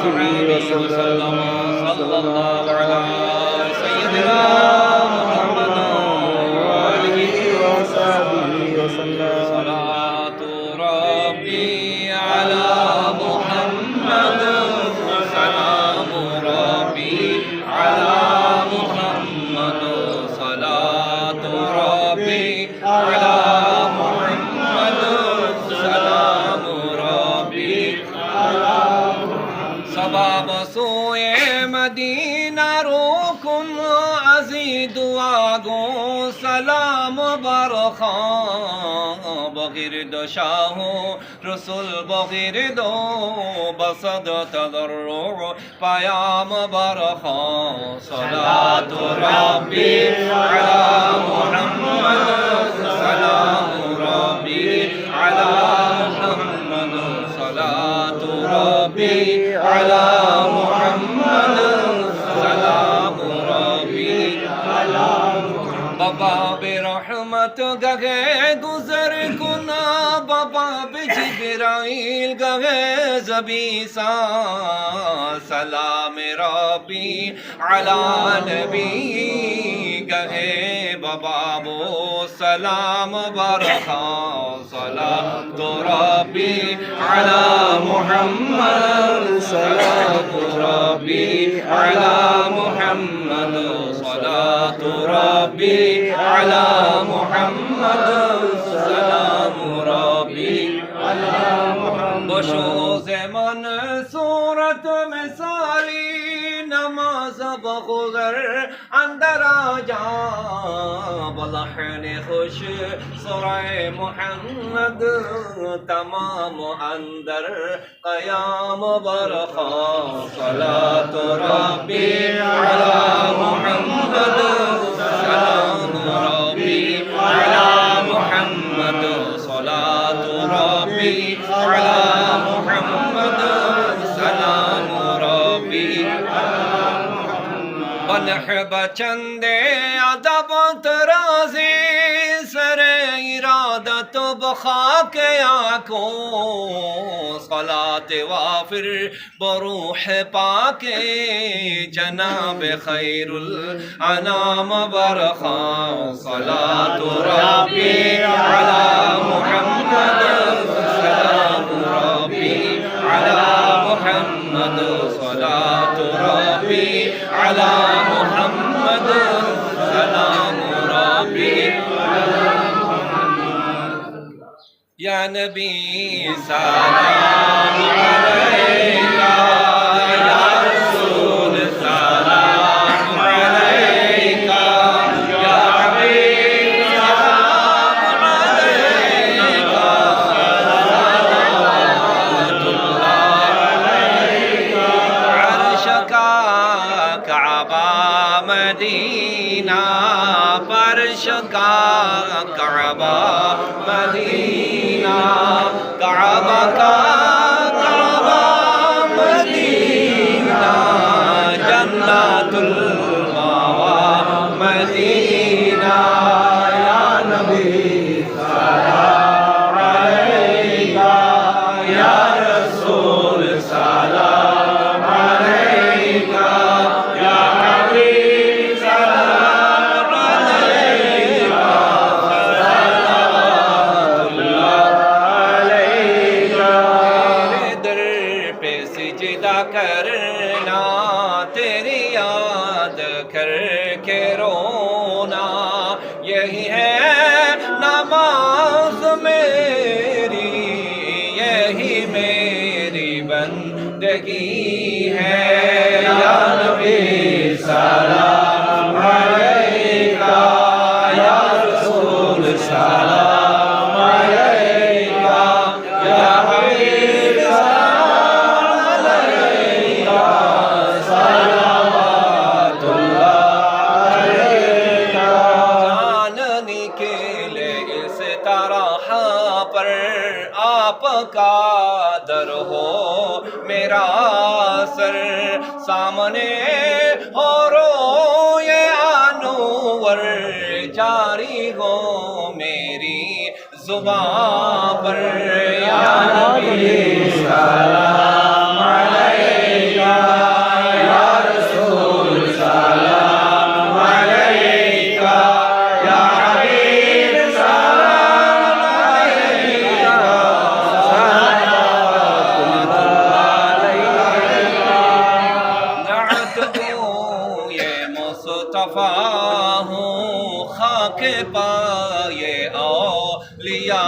عليه وسلم صلى الله على سيدنا محمد وآله وصحبه وسلم صلاة ربي على محمد سلام ربي على محمد صلاة ربي على محمد سلام ربي سباب سوئے مدینہ روکن عزید واگو سلام برخان بغیر دو شاہو رسول بغیر دو بصد تضرع پیام برخان صلاة ربی علی محمد سلام ربی علی محمد صلاة ربی علی محمد سلام ربی بابا برحمت گگے گزر کنا بابا بجبرائیل گگے زبیسا سلام ربی علی نبی گگے بابا بو سلام برخا صلاة ربی علی محمد صلاة ربی علی محمد صلاة ربی علی محمد سلام ربی علی محمد بشوز من صورت مثالی نماز بخضر اندر آجا بلحن خوش سرع محمد تمام اندر قیام برخا صلاة ربی علی محمد سلام ربی علی محمد صلاة ربی علی محمد سلام ربی بنحب چند ادب ترازی سر ارادت بخاک آنکھوں صلاة وافر بروح پاک جناب خیر الانام برخان صلاة ربی علی محمد سلام ربی علی محمد صلاة ربی علی محمد سلام ربی یا نبی سلام علیکہ یا رسول سلام علیکہ یا حبیب سلام علیکہ صلوات اللہ علیکہ عرش کا کعبہ مدینہ فرش کا کعبہ مدینہ کعبہ کا کعبہ مدینہ جنت المأوى مدینہ یا نبی سلام علیکہ یا رسول سلام علیکہ یا حبیب سلام علیکہ صلوات اللہ علیکہ تیرے در پہ سجدہ کرنا تیری یاد کر کے رونا یہی ہے نماز میری یہی میری بندگی ہے یا نبی سلام علیکہ یا رسول سلام علیکہ یا حبیب سلام علیکہ صلوات اللہ علیکہ جاننے کے لیے اس طرح پر آپ کا در ہو میرا سر سامنے ہو رو یہ انور جاری ہو میری زبان پر یا نبی سلام علیکہ के पाए औलिया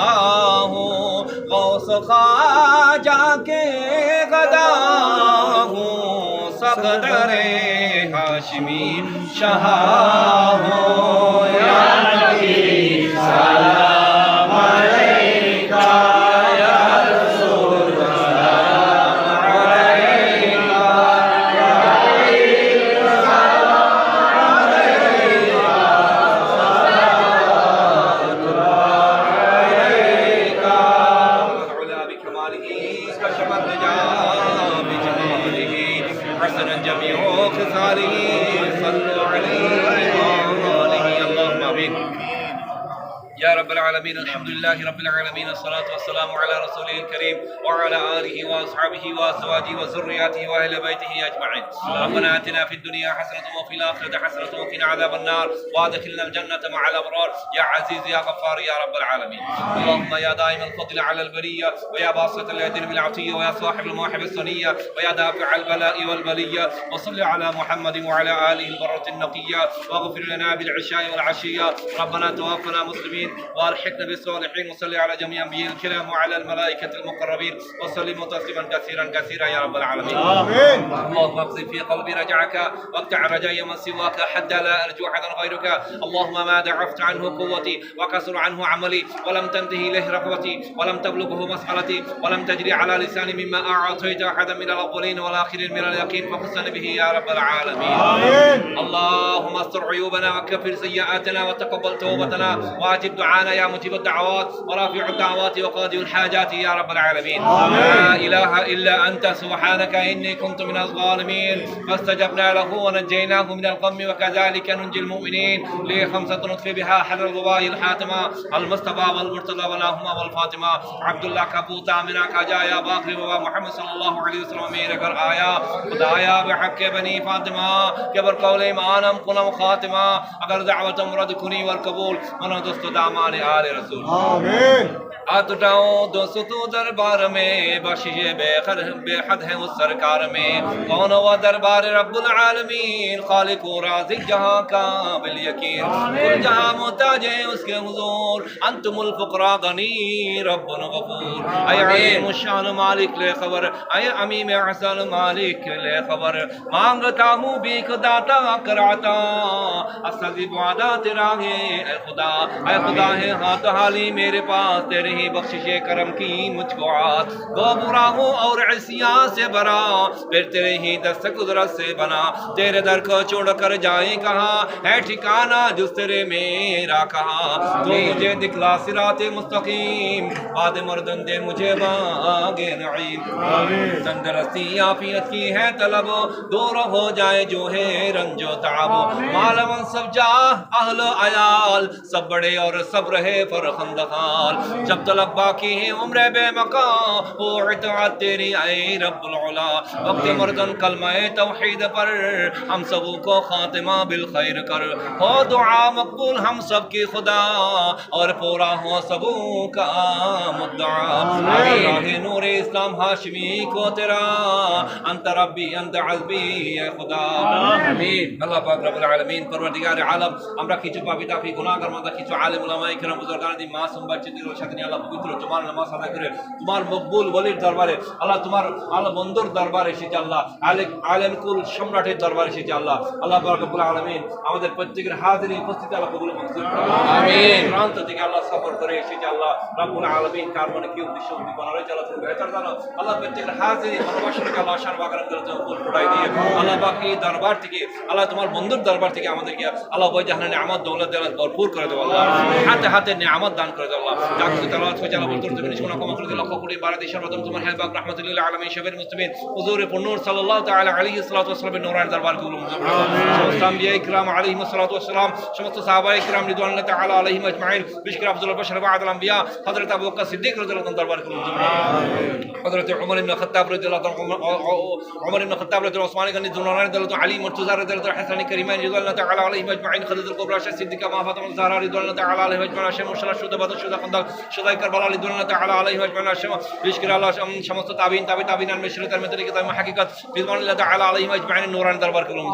हूँ, गौस ख्वाजा के गदा हूँ, सक़दरे हाशमी शाह हूँ। या नबी सलाम अलैका, या रसूल सलाम अलैका, या हबीब सलाम अलैका, सलावतुल्लाह अलैका। उला बिकमालिही कशफत रिजा बिजमालिही, हसन जमीउ खिसालिही, सल्लु अलैहि व आलिहि। अल्लाहुम्मा आमीन। या रब्बल आलमीन, अल्हम्दुलिल्लाहि रब्बिल आलमीन, अस्सलातु वस्सलामु अला रसूलिल करीम व अला आलिहि व अस्हाबिहि व अज़वाजिहि व ज़ुर्रिय्यतिहि व अहलि बैतिहि अजमईन। रब्बना आतिना फिद दुनिया हसनतन व फिल आखिरति हसनतन व क़िना अज़ाबन नार व अदखिलनल जन्नत मअल अबरार या अज़ीज़ या गफ़्फ़ार या रब्बल आलमीन। अल्लाहुम्मा या दाइमल फ़ज़ल अलल बरिय्या व या बासितल यदिल बिल अतिय्या व या साहिबल मवाहिबिस सनिय्या व या दाफ़िअल बलाइ वल बलिय्या व सल्लि अला मुहम्मद व अला आलिहिल बर्रतिन नक़िय्या वग़फ़िर लना बिल इशाइ वल अशिय्या। रब्बना तवफ़्फ़ना मुस्लिमीन والحقنا بالصالحين وصلي على جميع انبياء الكرام وعلى الملائكه المقربين وسلم تسليما كثيرا كثيرا يا رب العالمين. امين. اللهم اقذف في قلبي رجعك واقطع رجاي من سواك حتى لا ارجو احدا غيرك. اللهم ما ضعفت عنه قوتي وكسر عنه عملي ولم تنتهي اليه رغبتي ولم تبلغه مسألتي ولم تجري على لساني مما اعطيت احدا من الاولين والاخرين من اليقين فخصني به يا رب العالمين. امين. اللهم استر عيوبنا وكفر سيئاتنا وتقبل توبتنا واجب دعانا يا مجيب الدعوات ورافع الدعوات وقاضي الحاجات يا رب العالمين. لا إله إلا أنت سبحانك إني كنت من الظالمين فاستجبنا له ونجيناه من الغم وكذلك ننجي المؤمنين. لي خمسة نطفي بها حر الرباء الحاتمة المصطفى والمرتضى والأهمة والفاطمة عبد الله का पूता आमिना का जाया बाकरी बाबा मोहम्मद सल्लल्लाहु अलैहि वसल्लम मेरे घर आया खुदाया बिहक़ बनी फातिमा के बर कौल ईमानम कुलम खातिमा अगर दावत मुरद कुनी वर कबूल मनो दोस्त दामान आले रसूल। आमीन। हाथ उठाओ दोस्तों तो दरबार में बख्शिश बेहद है उस सरकार में कौन हुआ दरबार रब्बुल आलमीन खालिक व राज़िक जहां का बिल यकीन कुल जहां मोहताज है उसके हुजूर अंतुमुल फुकरा गनी रब्बुल गफूर। ऐ अलीम शान मालिक ले खबर ऐ अमीम अहसन मालिक ले खबर मांगता हूँ भीख दाता कराता अस्सज़िब वादा तेरा है ऐ खुदा है हाथ हाली मेरे पास तेरे ही बख्शिशे करम की मुझको आस गो बुरा हूँ और ऐसिया से भरा फिर तेरे ही दस्त कुदरत से बना तेरे दर को छोड़ कर जाए कहाँ है ठिकाना जिस तेरे मेरा कहा तो मुझे दिखला सिराते मुस्तकीम बाद मर्दन दे मुझे बागे नईम तंदुरुस्ती आफियत की है तलब दूर हो जाए जो है रंजो ताब माल मनसब जा अहल अयाल सब बड़े और सब रहे फरखंद खाल जब तलक बाकी है उम्र बेमका हो इताअत तेरी ऐ रब्बुल उला वक्त मर्दन कलमाए तौहीद पर हम सबों को खातिमा बिल खैर कर हो दुआ मकबूल हम सब की खुदा और पूरा हो सबों का मुद्दा राह नूर इस्लाम हाशमी को तेरा अंत रब्बी अंत अज़बी ऐ खुदा। आमीन। अल्लाह पाक रब्बुल आलमीन परवरदिगार आलम আমরা কিছু পাপী তাফি গুনাহগার মাঝে কিছু আলেম উলামায়ে কেরাম বুজুর্গান দি মাসুম বাচ্চাদের সাথে নিয়ে আল্লাহ পবিত্র তোমার নামাজ আদায় করে তোমার মকবুল ওলির দরবারে আল্লাহ তোমার আল্লাহ বন্ধুর দরবারে এসেছে আল্লাহ আলেম কুল সম্রাটের দরবারে এসেছে আল্লাহ আল্লাহ পাক রব্বুল আলামিন আমাদের প্রত্যেকের হাজিরি উপস্থিতি আল্লাহ কবুল মঞ্জুর করুন। আমিন। প্রান্ত থেকে আল্লাহ সফর করে এসেছে আল্লাহ রব্বুল আলামিন কার মনে কি উদ্দেশ্য উদ্দীপনারে চালাতে বেহতর জানো আল্লাহ প্রত্যেকের হাজিরি ভালোবাসাকে আল্লাহ শান বাগার করতে উপর পড়াই দিয়ে আল্লাহ পাক এই দরবার থেকে আল্লাহ তোমার বন্ধুর দরবার থেকে আমাদেরকে আল্লাহ ওই জাহানে নিয়ামত দৌলত দেওয়ার ভরপুর করে দাও আল্লাহ হাতে হাতে নিয়ামত দান করে দাও আল্লাহ যাকে তেলাওয়াত হয়ে আল্লাহ বলতে তুমি শোনা ক্ষমা করে দাও লক্ষ কোটি বারাদি সর্বপ্রথম তোমার হাবিব রাহমাতুল্লাহ আলামিন শফিউল মুসলিমিন হুজুর নূর সাল্লাল্লাহু তাআলা আলাইহি সাল্লাতু ওয়াসসালামের নূরানি দরবার কবুল মঞ্জুর করো। সমস্ত আম্বিয়া ইকরাম আলাইহিম সাল্লাতু ওয়াসসালাম সমস্ত সাহাবা ইকরাম রিদওয়ানুল্লাহ তাআলা আলাইহিম আজমাইন বিশকির আফজল বাশার বা'দ আল আম্বিয়া হযরত আবু বকর সিদ্দিক রাদিয়াল্লাহু আনহু দরবার কবুল মঞ্জুর করো। حضرت عمر بن الخطاب رضي الله عنه عمر بن الخطاب رضي الله عنه غني ذو رضي الله علي مرتضى رضي الله حسن كريمان رضي الله تعالى عليهم اجمعين خديجه الكبرى الصديقه ما فاطمه الزهراء رضي الله تعالى عليها اجمعين شمس الشهداء بدر الشهداء خندق شهداء كربلاء رضي الله تعالى عليهم اجمعين بشكر الله সমস্ত তাবিঈন তাবিঈন মিশরিতার মধ্যে কিতাব হাকিকত রিদওয়ান আল্লাহ তাআলা আলাইহিম আজমাইন নূরান দরবার করুন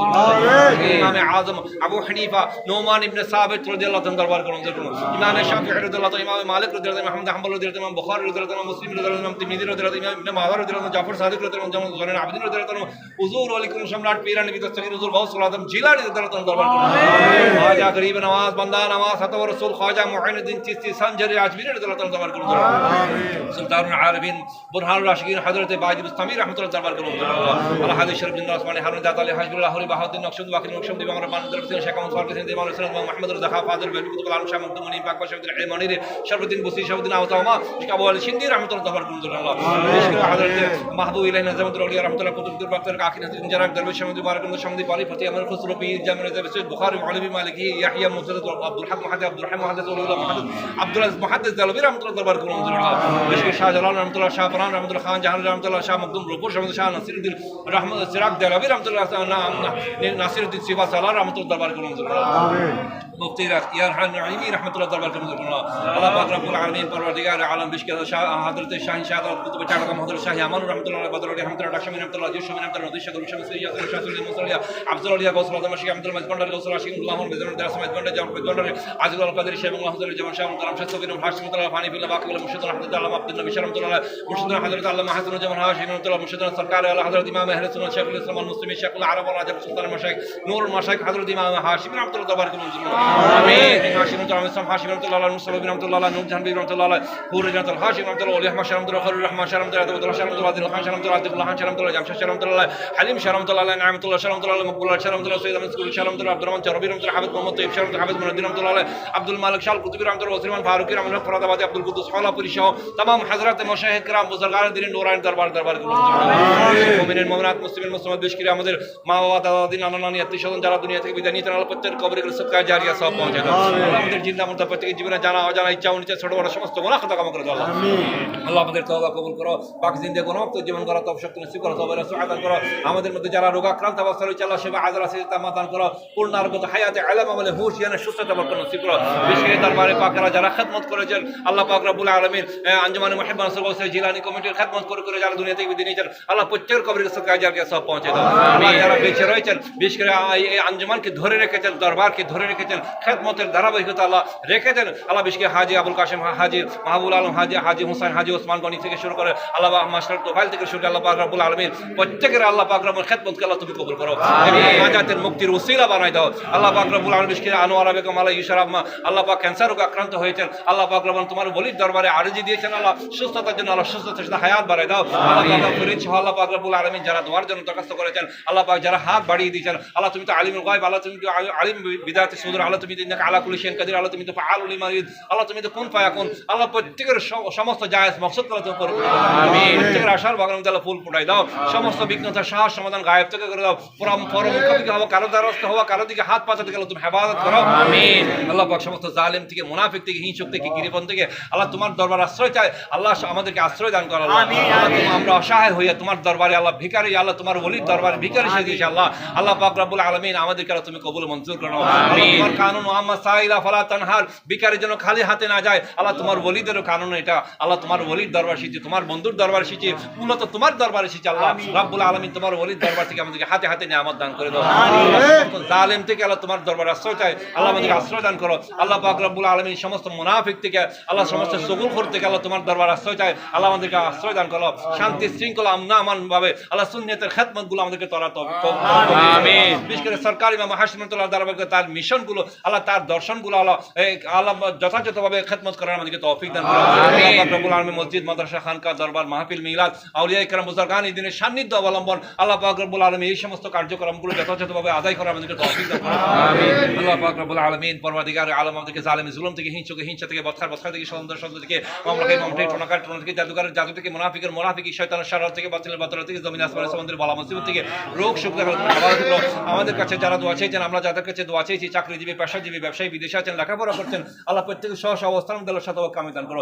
ইমাম আযম আবু হানিফা নোমান ইবনে সাবিত রাদিয়াল্লাহু তাআলা দরবার করুন ইমাম শাফিঈ রাদিয়াল্লাহু তাআলা ইমাম মালিক রাদিয়াল্লাহু তাআলা আহমদ হাম্বল রাদিয়াল্লাহু তাআলা বুখারী রাদিয়াল্লাহু তাআলা মুসলিম রাদিয়াল্লাহু তাআলা তিরমিজি রাদিয়াল্লাহু তাআলা ইবনে মাজাহ রাদিয়াল্লাহু তাআলা জাফর সাদিক রাদিয়াল্লাহু তাআলা জনান আবেদিন রাদিয়াল্লাহু তাআলা হুজুর ওয়ালাইকুম সম্রাট পীরান নবী দস্তগীর হুজুর গাউস আজম জিলানী রাদিয়াল্লাহু তাআলা দরবার করুন খাজা গরিব নওয়াজ বান্দা নওয়াজ সাত রাসূল খাজা মুঈনুদ্দিন চিশতি সঞ্জরি আজমিরি রাদিয়াল্লাহু তাআলা দরবার করুন সুলতানুল আরবিন বুরহানুর রাশিদিন হযরত বাজিদ বুস্তামি রাহমাতুল্লাহ দরবার করুন আল্লাহ হাদিস শরীফ জিন্দা ওসমানী হারুন দাত আলী হাজবুল্লাহ হরি বাহাউদ্দিন নকশবন্দি ওয়াকিল নকশবন্দি আমরা বান্দর হোসেন শেখ আহমদ ফারুক হোসেন দিওয়ান হোসেন মুহাম্মদ রাজা ফাজিল বেল কুতুব আলম শাহ মুকদমনি পাক বাশাউদ্দিন ইমানির শরফুদ্দিন বুসি শরফুদ্দিন আওতামা আবু আলী সিন্দি রাহমাতুল্লাহ দরবার করুন আল্লাহ বিশেষ করে হযরত মাহবুব ইলাহি নাজামুল আউলিয়া রাহমাতুল্লাহ কুতুবুল বাক্তার কাকিন হাসান জারাক দরবেশ শামদি বারাকাতুল্লাহ শামদি পালি ফতি আমর খুসরো পীর জামির জাবিস বুখারী মুআল্লিমি মালিকি ইয়াহইয়া মুসদ্দাদ আব্দুল হক মুহাদ্দিস আব্দুল রহিম মুহাদ্দিস ওলিউল্লাহ আব্দুল আziz মুহাদ্দিস জালাবি রাহমাতুল্লাহ দরবার করুন আল্লাহ বিশেষ করে শাহজালাল রাহমাতুল্লাহ শাহ পরান রাহমাতুল্লাহ খান জাহান রাহমাতুল্লাহ শাহ মকদুম রূপপুর শাহ নাসিরউদ্দিন রহমত সিরাক জালাবি রাহমাতুল্লাহ নাসিরউদ্দিন সিফা সালাহ রাহমাতুল্লাহ দরবার করুন আমিন মুফতি ইয়ার নাঈমি রাহমাতুল্লাহ দরবার করুন আল্লাহ পাক রব্বুল আলামিন পরওয়ারদিগার আলম বিশেষ করে হযরত শাহিন শাহাদাত কুতুব চারকাম হযরত শাহ আমান রাহমাতুল্লাহ বদরুল রাহমাতুল্লাহ রাশমিন রাহমাতুল্লাহ জিশমিন রাহমাতুল্লাহ নদী শাহ রুশম সৈয়দ শাহসুল মুসাল্লিয়া আফজল আলিয়া গৌসুল আজম শাহ আব্দুল মাজিদ গন্ডার গৌসুল আশিক আল্লাহুল মিজানুল দারাস মাজিদ গন্ডার জাম গন্ডার আজিজুল কাদের শাহ আব্দুল জামান শাহ মুতারাম শাহ সুবিন হাশিম রাহমাতুল্লাহ ফানিফুল্লাহ বাকিউল মুর্শিদ রাহমাতুল্লাহ আব্দুল নবী রাহমাতুল্লাহ মুর্শিদ হযরত আল্লাহ মাহমুদ জামান হাশিম রাহমাতুল্লাহ মুর্শিদ সরকার আল্লাহ হযরত ইমাম আহলে সুন্নাহ শাইখুল ইসলাম আল মুসলিম শাইখুল আরব ওয়াল আজম সুলতান মাশাইখ নূরুল মাশাইখ হযরত ইমাম হাশিম রাহমাতুল্লাহ দরবার করুন আমিন হাশিম রাহমাতুল্লাহ হাশিম রাহমাতুল্লাহ মুসলিম রাহমাতুল্লাহ নূর জাহান রাহমাতুল্লাহ হুর রাহমাতুল্লাহ হাশিম রাহমাতুল্লাহ ওলি আহমদ রাহমাতুল্লাহ খলিল রহমান রাহমাতুল্লাহ আব্দুল্লাহ রাহমাতুল্লাহ আদিল খান রাহমাতুল্লাহ আদিল খান রাহমাতুল্লাহ জামশাদ রাহমাতুল্লাহ হালিম রাহমাতুল্লাহ নাঈমুল্লাহ রাহমাতুল্লাহ মকবুল রাহমাতুল্লাহ সৈয়দ আহমদ কুল রাহমাতুল্লাহ আব্দুর রহমান চরবি রাহমাতুল্লাহ হাবিব মোহাম্মদ তৈয়ব রাহমাতুল্লাহ হাবিব মুনদ্দিন রাহমাতুল্লাহ আব্দুল মালিক শাহ কুতুবি রাহমাতুল্লাহ ওসমান ফারুকি রাহমাতুল্লাহ ফরাদাবাদী আব্দুল কুদ্দুস ফালাপুরি সহ तमाम হযরত মাশায়েখ کرام বুজুর্গান দিন নূরানি দরবার করুন মুমিনিন মুমিনাত মুসলিমিন মুসলিমাত বিশেষ করে আমাদের মা বাবা দাদা দাদি নানা নানি আত্মীয় স্বজন যারা দুনিয়া থেকে বিদায় নিয়ে তারা প্রত্যেক কবরের সদকা জারিয়া সওয়াব পৌঁছায় দাও আমাদের জিন্দা মুর্দা প্রত্যেকের জীবনে জানা অজানা ইচ্ছা অনিচ্ছা ছোট বড় সমস্ত গুনাহ খাতা ক্ষমা করে দাও আমিন আল্লাহ আমাদের তওবা কবুল করো পাক জিন্দেগি গুনাহমুক্ত জীবন করার তৌফিক শক্তি নসিব করো তওবা রাসূল আদান করো আমাদের মধ্যে যারা রোগাক্রান্ত অবস্থায় রয়েছে আল্লাহ শিফা আজরা সিজদা মাতান করো পূর্ণ আরোগ্য হায়াতে আলাম আমলে হুশ ইয়ানা সুস্থতা বরকত নসিব করো বিশেষ করে দরবারে পাকেরা যারা খিদমত করেছেন আল্লাহ পাক রব্বুল আলামিন আঞ্জুমানে মুহিব্বান রাসূল জিলানী কমিটির খিদমত করে যারা দুনিয়া থেকে বিদায় নিয়েছেন আল্লাহ প্রত্যেকের কবরের সদকা জারিয়া সওয়াব পৌঁছে দাও আমিন যারা বেঁচে রয়েছেন বিশেষ করে এই আঞ্জুমানকে ধরে রেখেছেন দরবারকে ধরে রেখেছেন খিদমতের ধারাবাহিকতা আল্লাহ রেখেছেন আল্লাহ বিশেষ করে হাজী আবুল কাসেম হাজী মাহবুবুল আলম হাজী হুসাইন হাজী ওসমান গনি থেকে শুরু করে আল্লাহ মাস্টার তোফাইল থেকে শুরু করে আল্লাহ পাক রব্বুল আলামিন প্রত্যেকের আল্লাহ পাক রব্বুল খিদমতকে আল্লাহ তুমি কবুল করো আমিন নাজাতের মুক্তির ওসিলা বানাই দাও আল্লাহ পাক রব্বুল আলামিন বিশেষ করে আনোয়ারা বেগম আলাইহিস ইশরাফ মা আল্লাহ পাক ক্যান্সার রোগে আক্রান্ত হয়েছেন আল্লাহ পাক রব্বুল তোমার ওলির দরবারে আরজি দিয়েছেন আল্লাহ সুস্থতার জন্য আল্লাহ সুস্থতার সাথে হায়াত বাড়াই দাও আল্লাহ পাক ফরিদ সহ আল্লাহ পাক রব্বুল আলামিন যারা দোয়ার জন্য দরখাস্ত করেছেন আল্লাহ পাক যারা হাত বাড়িয়ে দিয়েছেন আল্লাহ তুমি তো আলিমুল গায়ব আল্লাহ তুমি তো আলিম বিদায়াতে সুদূর আল্লাহ তুমি তো ইন্নাকা আলা কুল্লি শাইইন কাদির আল্লাহ তুমি তো ফাআলুল লিমা ইউরিদ আল্লাহ তুমি তো কুন ফায়াকুন আল্লাহ প্রত্যেকের সমস্ত জায়েজ মাকসুদ করে তুমি পূরণ করো আমিন প্রত্যেকের আশার বাগানে আল্লাহ ফুল ফুটাই দাও সমস্ত বিঘ্নতা সাহস সমাধান গায়েব থেকে করে দাও পরমুখী হওয়া কারো দ্বারস্থ হওয়া কারো দিকে হাত পাতা থেকে তুমি হেফাজত করো আমিন আল্লাহ পাক সমস্ত জালিম থেকে মুনাফিক থেকে হিংসুক থেকে গিরিপন থেকে আল্লাহ তোমার দরবার আশ্রয় চাই আল্লাহ আমাদেরকে আশ্রয় দান করো আমিন আমরা অসহায় হইয়া তোমার দরবারে আল্লাহ ভিখারি আল্লাহ তোমার ওলির দরবারে ভিখারি এসে দিয়েছে আল্লাহ আল্লাহ পাক রব্বুল আলামিন আমাদেরকে তুমি কবুল মঞ্জুর করো আমিন তোমার কানুন মুহাম্মদ সাইলা ফালা তানহার ভিখারি যেন খালি হাতে না যায় আল্লাহ তোমার ওলিদেরও কানুন এটা আল্লাহ তোমার ওলির দরবার এসেছে তোমার বন্ধুর দরবার এসেছে মূলত তোমার দরবার এসেছে আল্লাহ রব্বুল আলামিন তোমার ওলির দরবার থেকে আমাদেরকে হাতে হাতে নিয়ামত দান করে দাও আমিন জালেম থেকে আল্লাহ তোমার দরবারে আশ্রয় চাই আল্লাহ আমাদেরকে আশ্রয় দান করো আল্লাহ পাক রব্বুল আলামিন সমস্ত মুনাফিক থেকে আল্লাহ সমস্ত সগুলখোর থেকে আল্লাহ তোমার দরবার আশ্রয় চাই আল্লাহ আমাদেরকে আশ্রয় দান করো শান্তি শৃঙ্খলা আমনা আমান ভাবে আল্লাহ সুন্নাতের খিদমতগুলো আমাদেরকে তোরা তৌফিক আমিন বিশেষ করে সরকারি ইমাম হাশিম রাহমাতুল্লাহ দরবারে তার মিশনগুলো আল্লাহ তার দর্শনগুলো আল্লাহ যথাযথভাবে খিদমত করার আমাদেরকে তৌফিক দান করো আল্লাহ পাক রব্বুল আলামিন মসজিদ মাদ্রাসা খানকা দরবার মাহফিল মিলাদ আউলিয়া ইকরাম বুজুর্গান এই দিনের সান্নিধ্য অবলম্বন আল্লাহ পাক রব্বুল আলামিন এই সমস্ত কার্যক্রমগুলো যথাযথভাবে আদায় করার আমাদেরকে তৌফিক দান করো আমিন আল্লাহ পাক রব্বুল আলামিন পরওয়ারদিগার আলম আমাদেরকে জালিম জুলুম থেকে হিংসা থেকে বদখার থেকে সন্দেহ থেকে মামলাকে টোনাকার থেকে জাদুকারের জাদু থেকে মুনাফিকি শয়তানের শারর থেকে বাতিলের বাতল থেকে জমিন আসমানের সমুদ্রের বালা মুসিবত থেকে রোগ শোক থেকে আমাদের কাছে যারা দোয়া চেয়েছেন আমরা যাদের কাছে দোয়া চেয়েছি চাকরিজীবী পেশাজীবী ব্যবসায়ী বিদেশে আছেন লেখাপড়া করছেন আল্লাহ প্রত্যেক সহ অবস্থান দেওয়ার সাথে কামিল দান করো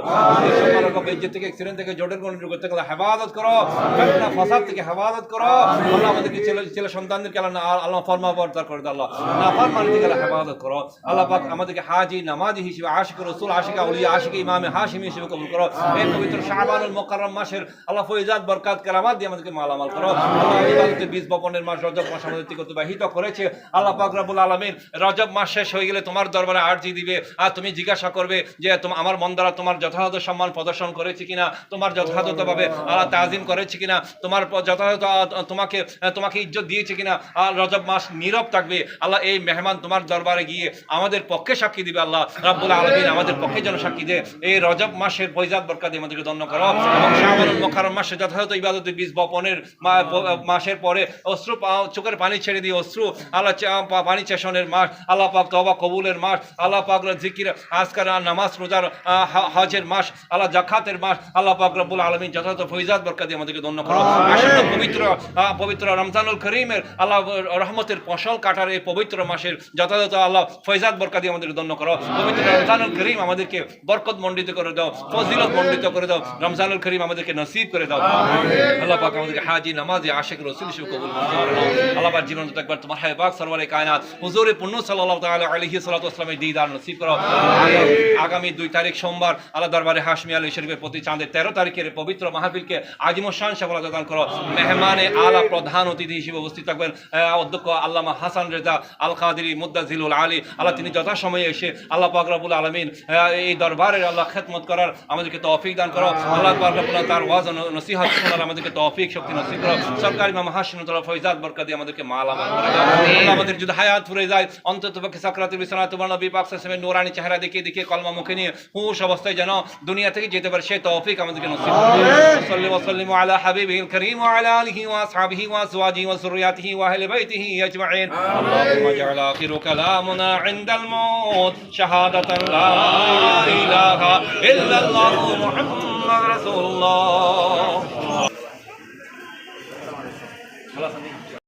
বেজ্জত থেকে অ্যাক্সিডেন্ট থেকে জোর ঝগড়ার কোন করতে গেলে হেফাজত করো, ফিতনা ফাসাদ থেকে হেফাজত করো আল্লাহ। আমাদেরকে ছেলে সন্তানদেরকে আল্লাহ ফরমাবরদার করে দাও আল্লাহ, নাফরমানি থেকে হেফাজত করো আল্লাহ পাক। আমাদেরকে হাজি নামাজি হিসেবে আশিক রাসূল আশিক আউলিয়া আশিক ইমামে হাশিমি হিসেবে কবুল করো। এই পবিত্র শাবানুল মুকাররম মাসের আল্লাহ ফয়জাত বরকত কেরামাত দিয়ে আমাদেরকে মালামাল করো আল্লাহ। ইবাদতের বীজ বপনের মাস রজব মাস আমাদের থেকে অতিবাহিত করেছে আল্লাহ পাক রব্বুল আলামিন। রজব মাস শেষ হয়ে গেলে তোমার দরবারে আরজি দিবে আর তুমি জিজ্ঞাসা করবে যে আমার মন্দারা তোমার যথাযথ সম্মান প্রদর্শন করেছে কিনা, তোমার যথাযথভাবে আল্লাহ তাজিম করেছে কিনা, তোমার যথাযথ তোমাকে ইজ্জত দিয়েছে কিনা। আর রজব মাস নীরব থাকবে আল্লাহ। এই মেহমান তোমার দরবারে গিয়ে আমাদের পক্ষে সাক্ষী দিবে আল্লাহ রাব্বুল আলামিন। আমাদের পক্ষে যেন সাক্ষী দেয়। এই রজব মাসের ফয়জাত বরকত আমাদেরকে ধন্য করো এবং শাবানুল মুকাররম মাসে যথাযথ ইবাদতের বীজ বপনের মাসের পরে অশ্রু চোখের পানি ছেড়ে দিয়ে অশ্রু আল্লাহ পানি চেষণের মাস আল্লাহ পাক, তওবা কবুলের মাস আল্লাহ পাক, জিকির আজকার নামাজ রোজার হজের মাস আল্লাহ, জাকাতের মাস আল্লাহ পাক রব্বুল আলামিন। যথাযথ ফয়জাত বরকত আমাদেরকে ধন্য করো। আসন্ন পবিত্র রমজানুল করিমের আল্লাহ রহমতের ফসল কাটার এই পবিত্র মাসের যথাযথ আল্লাহ ফয়জাত বরকত আমাদেরকে ধন্য করো। পবিত্র রমজানুল করিম আমাদেরকে বরকত মণ্ডিত করে দাও, ফজিলত মণ্ডিত করে দাও। রমজানুল করিম আমাদেরকে নসিব করে দাও আল্লাহ পাক। আমাদেরকে হাজি নামাজি আশিক রাসূল হিসেবে কবুল করো আল্লাহ পাক। জীবন একবার তোমার হায় পাক সরওয়ারে কায়নাত হুজুরে পুণ্য সাল্লাল্লাহু তাআলা আলাইহি সাল্লাতু ওয়াসসালামের দিদার নসিব করো। আগামী 2 তারিখ সোমবার আল্লাহ দরবারে হাশমি আলী শরীফের প্রতি চাঁদের 13 তারিখের পবিত্র মাহফিলকে আজিমুশান সফলতা দান করো। মেহমানে আলা প্রধান অতিথি হিসেবে উপস্থিত থাকবেন অধ্যক্ষ আল্লামা হাসান রেজা আল কাদেরী মুদ্দাজিলুল আলী আল্লাহ। তিনি যথাসময়ে এসে আল্লাহ পাক রব্বুল আলামিন এই দরবারের আল্লাহ খেদমত করার আমাদেরকে তৌফিক দান করো আল্লাহ পাক রব্বুল তার ওয়াজ ও নসিহত শোনার আমাদেরকে তৌফিক শক্তি নসিব করো। সরকারি ইমাম হাশিমুল্লাহ ফয়জাত বরকত দিয়ে আমাদেরকে মালামাল করে দাও আল্লাহ। আমাদের যদি হায়াত ফুরে যায় অন্ততপক্ষে সাকরাতুল বিছানা তোমার নবী পাক সাল্লাল্লাহু আলাইহি ওয়াসাল্লামের নূরানি চেহারা দেখে কলমা মুখে নিয়ে হুশ অবস্থায় যেন দুনিয়া থেকে যেতে পারে সেই তৌফিক আমাদেরকে নসিব করো। সাল্লাল্লাহু ওয়া সাল্লিমু আলা হাবিবিল কারীম ওয়া আলা আলিহি ওয়া আসহাবিহি ওয়া আজওয়াজিহি ওয়া যুররিয়াতিহি ওয়া আহলি বাইতিহি আজমাইন। আল্লাহুম্মা জা'আল আখিরু কালামুনা ইনদাল মাউত শাহাদাতান লা ইলাহা ইল্লাল্লাহু মুহাম্মাদুর রাসূলুল্লাহ।